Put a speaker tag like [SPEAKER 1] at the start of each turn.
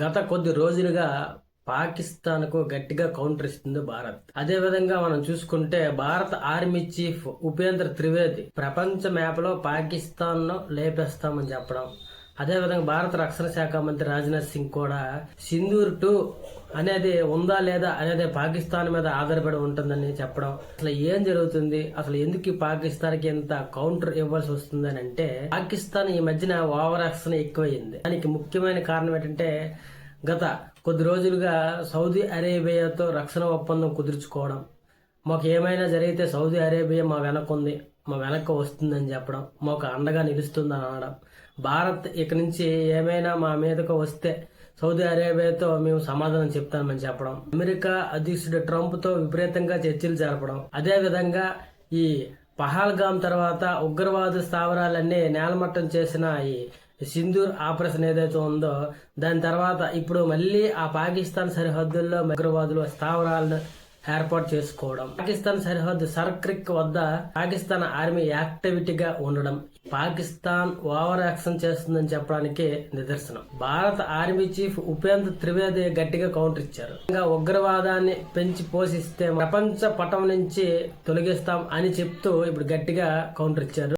[SPEAKER 1] గత కొద్ది రోజులుగా పాకిస్తాన్కు గట్టిగా కౌంటర్ ఇస్తుంది భారత్. అదే విధంగా మనం చూసుకుంటే భారత ఆర్మీ చీఫ్ ఉపేంద్ర త్రివేది ప్రపంచ మ్యాప్ లో పాకిస్తాన్ ను లేపేస్తామని చెప్పడం, అదే విధంగా భారత రక్షణ శాఖ మంత్రి రాజ్నాథ్ సింగ్ కూడా సింధూర్ 2 అనేది ఉందా లేదా అనేది పాకిస్తాన్ మీద ఆధారపడి ఉంటుందని చెప్పడం. అసలు ఏం జరుగుతుంది, అసలు ఎందుకు పాకిస్తాన్ కి ఇంత కౌంటర్ ఇవ్వాల్సి వస్తుందని అంటే, పాకిస్తాన్ ఈ మధ్యన ఓవర్ యాక్షన్ ఎక్కువైంది. దానికి ముఖ్యమైన కారణం ఏంటంటే, గత కొద్ది రోజులుగా సౌదీ అరేబియాతో రక్షణ ఒప్పందం కుదుర్చుకోవడం, మాకు ఏమైనా జరిగితే సౌదీ అరేబియా మా వెనక్కుంది, మా వెనక్కి వస్తుందని చెప్పడం, మాకు అండగా నిలుస్తుందని అనడం, భారత్ ఇక నుంచి ఏమైనా మా మీదకు వస్తే సౌదీ అరేబియాతో మేము సమాధానం చెప్తామని చెప్పడం, అమెరికా అధ్యక్షుడు ట్రంప్ తో విపరీతంగా చర్చలు జరపడం, అదే విధంగా ఈ పహల్గామ్ తర్వాత ఉగ్రవాద స్థావరాలన్నీ నేలమట్టం చేసిన ఈ సింధూర్ ఆపరేషన్ ఏదైతే ఉందో, దాని తర్వాత ఇప్పుడు మళ్ళీ ఆ పాకిస్తాన్ సరిహద్దుల్లో ఉగ్రవాదులు స్థావరాలను ఏర్పాటు చేసుకోవడం, పాకిస్తాన్ సరిహద్దు సర్క్రిక్ వద్ద పాకిస్తాన్ ఆర్మీ యాక్టివిటీగా ఉండడం పాకిస్తాన్ ఓవర్ యాక్షన్ చేస్తుందని చెప్పడానికి నిదర్శనం. భారత ఆర్మీ చీఫ్ ఉపేంద్ర త్రివేది గట్టిగా కౌంటర్ ఇచ్చారు. ఇంకా ఉగ్రవాదాన్ని పెంచి పోషిస్తే ప్రపంచ పటం నుంచి తొలగిస్తాం అని చెప్తూ ఇప్పుడు గట్టిగా కౌంటర్ ఇచ్చారు.